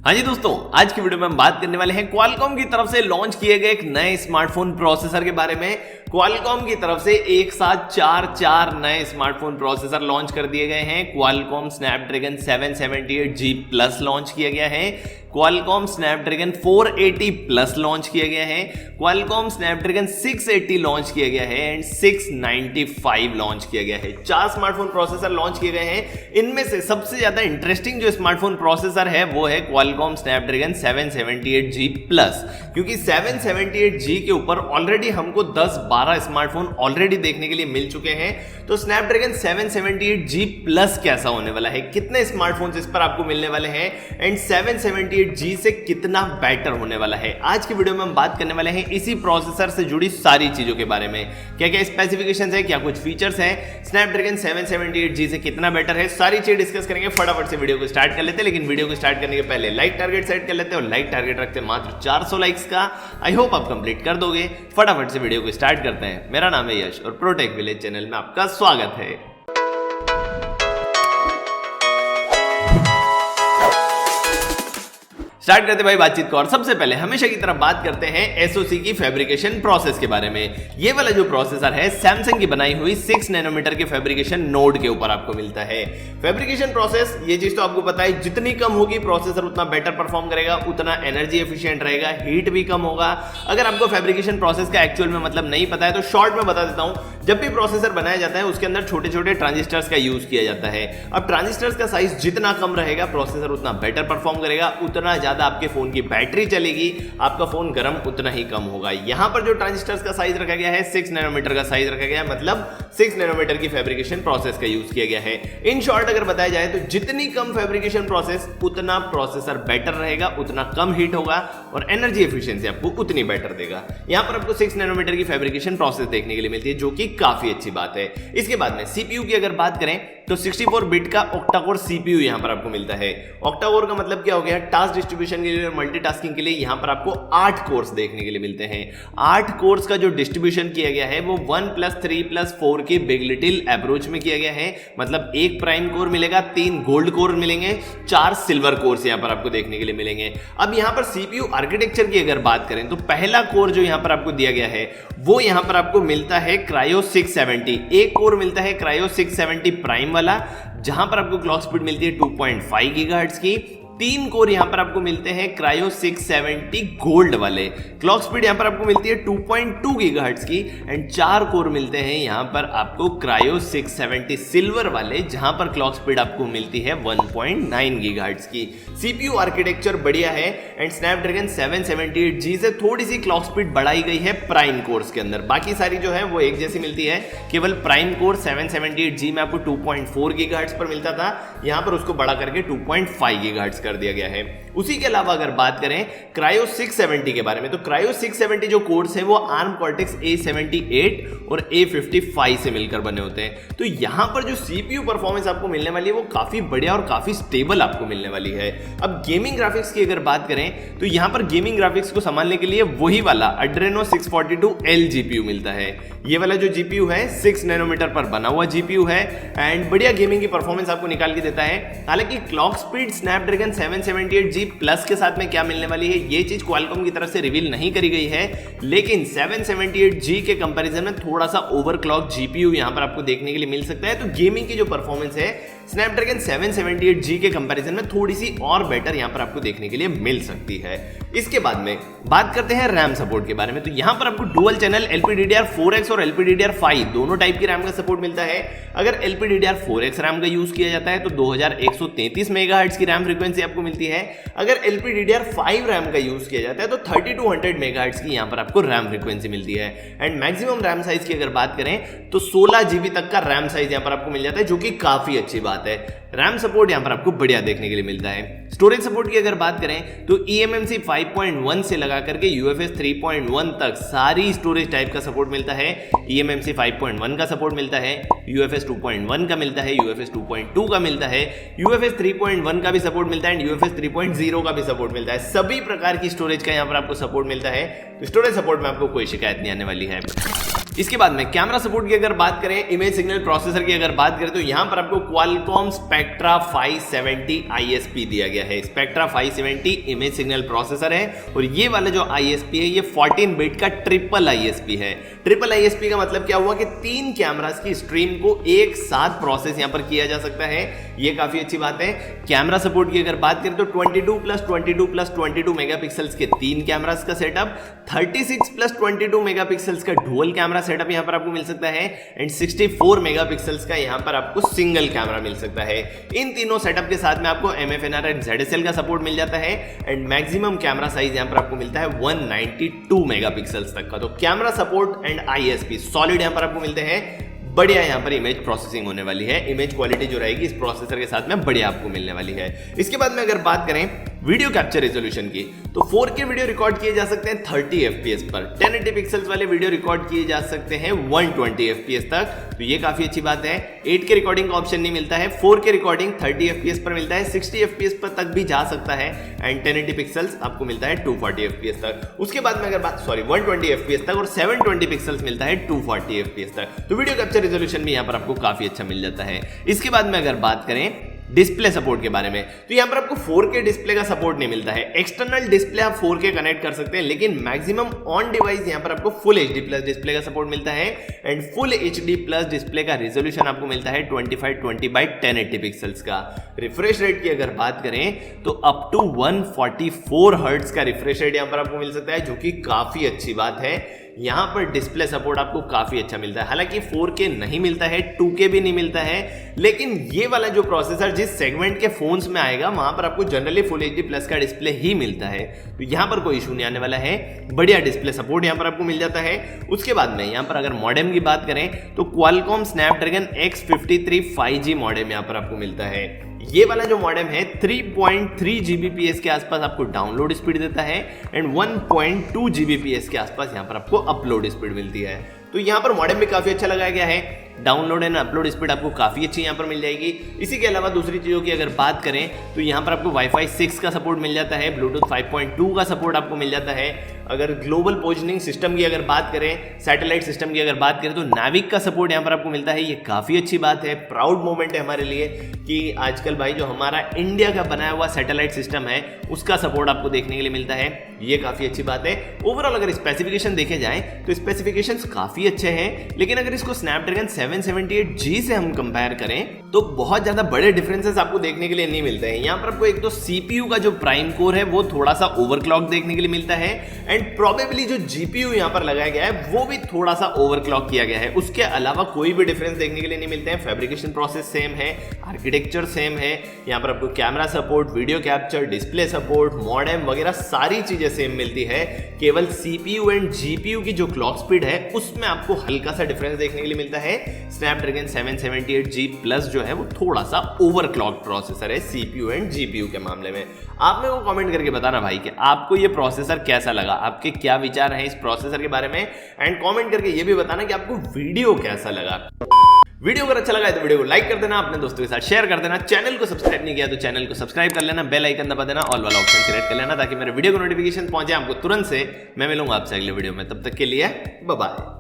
हाँ जी दोस्तों, आज की वीडियो में हम बात करने वाले हैं क्वालकॉम की तरफ से लॉन्च किए गए एक नए स्मार्टफोन प्रोसेसर के बारे में। क्वालकॉम की तरफ से एक साथ चार नए स्मार्टफोन प्रोसेसर लॉन्च कर दिए गए हैं। Qualcomm Snapdragon 778G plus launch किया गया है, क्वालकॉम स्नैपड्रैगन 480 प्लस लॉन्च किया गया है, क्वालकॉम स्नैपड्रैगन 680 लॉन्च किया गया है एंड 695 लॉन्च किया गया है। 4 स्मार्टफोन प्रोसेसर लॉन्च किए गए हैं। इनमें से सबसे ज्यादा इंटरेस्टिंग जो स्मार्टफोन प्रोसेसर है वो है क्वालकॉम स्नैपड्रैगन 778G प्लस, क्योंकि 778G के ऊपर ऑलरेडी हमको 10-12 स्मार्टफोन ऑलरेडी देखने के लिए मिल चुके हैं। तो स्नैपड्रैगन 778G प्लस कैसा होने वाला है, कितने स्मार्टफोन इस पर आपको मिलने वाले हैं एंड 778G से कितना बेटर होने वाला है, आज की वीडियो में हम बात करने वाले हैं इसी प्रोसेसर से जुड़ी सारी चीजों के बारे में। क्या क्या स्पेसिफिकेशंस है, क्या कुछ फीचर्स हैं, स्नैपड्रैगन 778G से कितना बेटर है, सारी चीज डिस्कस करेंगे। फटाफट से वीडियो को स्टार्ट कर लेते हैं, लेकिन वीडियो को स्टार्ट करने के पहले लाइक टारगेट सेट कर लेते हैं और लाइक टारगेट रखते हैं मात्र 400 लाइक्स का। आई होप आप कंप्लीट कर दोगे। फटाफट से वीडियो को स्टार्ट करते हैं। मेरा नाम है यश और प्रोटेक विलेज चैनल में आपका स्वागत है। स्टार्ट करते भाई बातचीत को, और सबसे पहले हमेशा की तरह बात करते हैं एसओसी की फैब्रिकेशन प्रोसेस के बारे में। ये वाला जो प्रोसेसर है सैमसंग की बनाई हुई 6 नैनोमीटर के फैब्रिकेशन नोड के ऊपर आपको मिलता है। फैब्रिकेशन प्रोसेस, ये चीज तो आपको पता है, जितनी कम होगी प्रोसेसर उतना बेटर परफॉर्म करेगा, उतना एनर्जी एफिशिएंट रहेगा, हीट भी कम होगा। अगर आपको फैब्रिकेशन प्रोसेस का एक्चुअल में मतलब नहीं पता है तो शॉर्ट में बता देता हूं। जब भी प्रोसेसर बनाया जाता है उसके अंदर छोटे छोटे ट्रांजिस्टर्स का यूज किया जाता है। अब ट्रांजिस्टर्स का साइज जितना कम रहेगा प्रोसेसर उतना बेटर परफॉर्म करेगा, उतना ज्यादा आपके फोन की बैटरी चलेगी, आपका फोन गर्म उतना ही कम होगा। यहां पर जो ट्रांजिस्टर्स का साइज रखा गया है 6 नैनोमीटर का साइज रखा गया है, मतलब 6 नैनोमीटर की फैब्रिकेशन प्रोसेस का यूज किया गया है। इन शॉर्ट अगर बताया जाए तो जितनी कम फैब्रिकेशन प्रोसेस उतना प्रोसेसर बेटर रहेगा, उतना कम हीट होगा और एनर्जी एफिशिएंसी आपको उतनी बेटर देगा। यहां पर आपको 6 नैनोमीटर की फैब्रिकेशन प्रोसेस देखने के लिए मिलती है, जो कि काफी अच्छी बात है। इसके बाद में सीपीयू की अगर बात करें तो 64 बिट का ऑक्टा कोर सीपीयू यहां पर आपको मिलता है। ऑक्टा कोर का मतलब क्या हो गया, टास्क डिस्ट्रीब्यूशन के लिए और मल्टीटास्किंग के लिए यहां पर आपको 8 कोर्स देखने के लिए मिलते हैं। 8 कोर्स का जो डिस्ट्रीब्यूशन किया गया है वो 1+3+4 की बिग लिटिल अप्रोच में किया गया है, मतलब 1 प्राइम कोर मिलेगा, 3 गोल्ड कोर मिलेंगे, 4 सिल्वर कोर्स यहां पर आपको देखने के लिए मिलेंगे। अब यहां पर सीपीयू आर्किटेक्चर की अगर बात करें तो पहला कोर जो यहां पर आपको दिया गया है वो यहां पर आपको मिलता है क्रायो 670। एक कोर मिलता है क्रायो 670 प्राइम वाला, जहां पर आपको क्लॉक स्पीड मिलती है 2.5 गीगाहर्ट्ज की। 3 कोर यहां पर आपको मिलते हैं क्रायो 670 गोल्ड वाले, क्लॉक स्पीड यहां पर आपको मिलती है 2.2 गीगाहर्ट्ज की एंड 4 कोर मिलते हैं यहां पर आपको क्रायो 670 सिल्वर वाले, जहां पर क्लॉक स्पीड आपको मिलती है 1.9 गीगाहर्ट्ज की। सीपीयू आर्किटेक्चर बढ़िया है एंड स्नैपड्रैगन 778G से थोड़ी सी क्लॉक स्पीड बढ़ाई गई है प्राइम कोर्स के अंदर, बाकी सारी जो है वो एक जैसी मिलती है। केवल प्राइम कोर 778G में आपको 2.4 गीगाहर्ट्ज पर मिलता था, यहां पर उसको बढ़ा करके 2.5 गीगाहर्ट्ज कर दिया गया है। उसी के अलावा अगर बात करें क्रायो 670 के बारे में तो क्रायो 670 जो कोर्स है वो आर्म कॉर्टेक्स A78 और A55 से मिलकर बने होते हैं। तो यहां पर जो सीपीयू परफॉर्मेंस आपको मिलने वाली है वो काफी बढ़िया और काफी स्टेबल आपको मिलने वाली है। अब गेमिंग ग्राफिक्स की अगर बात करें तो यहां पर गेमिंग ग्राफिक्स को संभालने के लिए वही वाला Adreno 642L जीपीयू मिलता है। ये वाला जो जीपीयू है 6 नैनोमीटर पर बना हुआ जीपीयू है एंड बढ़िया गेमिंग की परफॉर्मेंस आपको निकाल के देता है। हालांकि clock speed Snapdragon 778G plus के साथ में क्या मिलने वाली है ये चीज क्वालकॉम की तरफ से रिवील नहीं करी गई है, लेकिन 778G के कंपैरिजन में थोड़ा सा ओवरक्लॉक जीपीयू यहां पर आपको देखने के लिए मिल सकता है। तो गेमिंग की जो परफॉर्मेंस है स्नैपड्रैगन 778G के कंपैरिजन में थोड़ी सी और बेटर यहां पर आपको देखने के लिए मिल सकती है। इसके बाद में बात करते हैं रैम सपोर्ट के बारे में। तो यहां पर आपको डुअल चैनल LPDDR4X और LPDDR5 दोनों टाइप की रैम का सपोर्ट मिलता है। अगर LPDDR4X रैम का यूज किया जाता है तो 2133 मेगाहर्ट्ज की रैम फ्रीक्वेंसी आपको मिलती है। अगर LPDDR5 रैम का यूज किया जाता है तो 3200 मेगाहर्ट्ज की यहां पर आपको रैम फ्रीक्वेंसी मिलती है। एंड मैक्सिमम रैम साइज की अगर बात करें तो 16 GB तक का रैम साइज यहां पर आपको मिल जाता है, जो कि काफी अच्छी बात है। रैम सपोर्ट यहां पर आपको बढ़िया देखने के लिए मिलता है। स्टोरेज सपोर्ट की अगर बात करें तो eMMC 5.1 से लगा करके UFS 3.1 तक सारी स्टोरेज टाइप का सपोर्ट मिलता है। eMMC 5.1 का सपोर्ट मिलता है, UFS 2.1 का मिलता है, UFS 2.2 का मिलता है, UFS 3.1 का भी सपोर्ट मिलता है एंड UFS 3.0 का भी सपोर्ट मिलता है। सभी प्रकार की स्टोरेज का यहां पर आपको सपोर्ट मिलता है। तो स्टोरेज सपोर्ट में आपको कोई शिकायत नहीं आने वाली है। इसके बाद में कैमरा सपोर्ट की अगर बात करें, इमेज सिग्नल प्रोसेसर की अगर बात करें, तो यहां पर आपको Qualcomm Spectra 570 ISP दिया गया है। Spectra 570 इमेज सिग्नल प्रोसेसर है और ये वाला जो ISP है ये 14 बिट का ट्रिपल ISP है। ट्रिपल ISP का मतलब क्या हुआ कि 3 कैमरास की स्ट्रीम को एक साथ प्रोसेस यहां पर किया जा सकता है, ये काफी अच्छी बात है। कैमरा सपोर्ट की अगर बात करें तो 22+22+22 मेगापिक्सल्स के 3 कैमरास का सेटअप, 36+22 मेगापिक्सल्स का डुअल कैमरा सेटअप यहां पर आपको मिल सकता है एंड 64 मेगापिक्सल्स का यहां पर आपको सिंगल कैमरा मिल सकता है। इन तीनों सेटअप के साथ में आपको MFNR एंड ZSL का सपोर्ट मिल जाता है एंड मैक्सिमम कैमरा साइज यहां पर आपको मिलता है 192 मेगापिक्सल्स तक का। तो camera support and ISP solid यहां पर आपको मिलते हैं। बढ़िया यहां पर इमेज प्रोसेसिंग होने वाली है, इमेज क्वालिटी जो रहेगी इस प्रोसेसर के साथ में बढ़िया आपको मिलने वाली है। इसके बाद में अगर बात करें वीडियो कैप्चर रेजोल्यूशन की, तो 4K वीडियो रिकॉर्ड किए जा सकते हैं 30 FPS पर, 1080 पिक्सल्स वाले वीडियो रिकॉर्ड किए जा सकते हैं 120 FPS तक, तो ये काफी अच्छी बात है। 8K रिकॉर्डिंग का ऑप्शन नहीं मिलता है, 4K रिकॉर्डिंग 30 FPS पर मिलता है, 60 FPS पर तक भी जा सकता है एंड 1080 पिक्सल्स आपको मिलता है 240 FPS तक। उसके बाद में अगर बात 120 FPS तक और 720 पिक्सल्स मिलता है 240 FPS तक, तो वीडियो कैप्चर रेजोल्यूशन भी यहाँ पर आपको काफी अच्छा मिल जाता है। इसके बाद में अगर बात करें डिस्प्ले सपोर्ट के बारे में, तो यहां पर आपको 4K डिस्प्ले का सपोर्ट नहीं मिलता है। एक्सटर्नल डिस्प्ले आप 4K कनेक्ट कर सकते हैं, लेकिन मैक्सिमम ऑन डिवाइस यहां पर आपको फुल HD प्लस डिस्प्ले का सपोर्ट मिलता है and full HD plus display का रेजोल्यूशन आपको मिलता है 2520x1080 पिक्सल्स का। रिफ्रेश रेट की अगर बात करें तो अप टू 144 हर्ट्ज का रिफ्रेश रेट यहां पर आपको मिल सकता है, जो कि काफी अच्छी बात है। यहां पर डिस्प्ले सपोर्ट आपको काफी अच्छा मिलता है। हालांकि 4K नहीं मिलता है, 2K भी नहीं मिलता है, लेकिन ये वाला जो प्रोसेसर जिस सेगमेंट के फोन्स में आएगा वहां पर आपको जनरली फुल HD प्लस का डिस्प्ले ही मिलता है, तो यहां पर कोई इशू नहीं आने वाला है। बढ़िया डिस्प्ले सपोर्ट यहां पर आपको मिल जाता है। उसके बाद में यहां पर अगर मॉडेम की बात करें तो Qualcomm Snapdragon X53 5G modem यहां पर आपको मिलता है। ये वाला जो मॉडेम है 3.3 Gbps के आसपास आपको डाउनलोड स्पीड देता है एंड 1.2 Gbps के आसपास यहां पर आपको अपलोड स्पीड मिलती है। तो यहां पर मॉडेम भी काफी अच्छा लगाया गया है, डाउनलोड एंड अपलोड स्पीड आपको काफी अच्छी यहां पर मिल जाएगी। इसी के अलावा दूसरी चीजों की अगर बात करें तो यहां पर आपको Wi-Fi 6 का सपोर्ट मिल जाता है, Bluetooth 5.2 का सपोर्ट आपको मिल जाता है। अगर ग्लोबल पोजिशनिंग सिस्टम की अगर बात करें, सैटेलाइट सिस्टम की अगर बात करें, तो नाविक का सपोर्ट यहां पर आपको मिलता है। ये काफी अच्छी बात है, प्राउड मोमेंट है हमारे लिए कि आजकल भाई जो हमारा इंडिया का बनाया हुआ सैटेलाइट सिस्टम है उसका सपोर्ट आपको देखने के लिए मिलता है, ये काफी अच्छी बात है। ओवरऑल अगर स्पेसिफिकेशन देखे जाएं तो स्पेसिफिकेशंस काफी अच्छे हैं, लेकिन अगर इसको स्नैपड्रैगन 778G से हम कंपेयर करें तो बहुत ज्यादा बड़े डिफरेंसेस आपको देखने के लिए नहीं मिलते हैं। यहाँ पर आपको एक तो CPU का जो प्राइम कोर है वो थोड़ा सा ओवरक्लॉक देखने के लिए मिलता है एंड प्रोबेबली जो GPU यहाँ पर लगाया गया है वो भी थोड़ा सा ओवरक्लॉक किया गया है। उसके अलावा कोई भी डिफरेंस देखने के लिए नहीं मिलते हैं। फैब्रिकेशन प्रोसेस सेम है, आर्किटेक्चर सेम है, यहाँ पर आपको camera support, video capture, display support, modem वगैरह सारी चीजें सेम मिलती है। केवल CPU एंड GPU की जो क्लॉक स्पीड है उसमें आपको हल्का सा डिफरेंस देखने के लिए मिलता है। स्नैपड्रैगन 778G प्लस जो है वो थोड़ा सा ओवरक्लॉक प्रोसेसर है CPU एंड GPU के मामले में। आप मेरे को कमेंट करके बताना भाई कि आपको ये प्रोसेसर कैसा लगा, आपके क्या विचार हैं इस प्रोसेसर के बारे में एंड कमेंट करके ये भी बताना कि आपको वीडियो कैसा लगा। वीडियो अगर अच्छा लगा है तो वीडियो को लाइक कर देना, अपने दोस्तों के साथ शेयर कर देना। चैनल को सब्सक्राइब नहीं किया तो चैनल को सब्सक्राइब कर लेना, बेल आइकन दबा देना, ऑल वाला ऑप्शन सिलेक्ट कर लेना ताकि मेरे वीडियो को नोटिफिकेशन पहुंचे आपको तुरंत से। मैं मिलूंगा आपसे अगले वीडियो में, तब तक के लिए बाय बाय।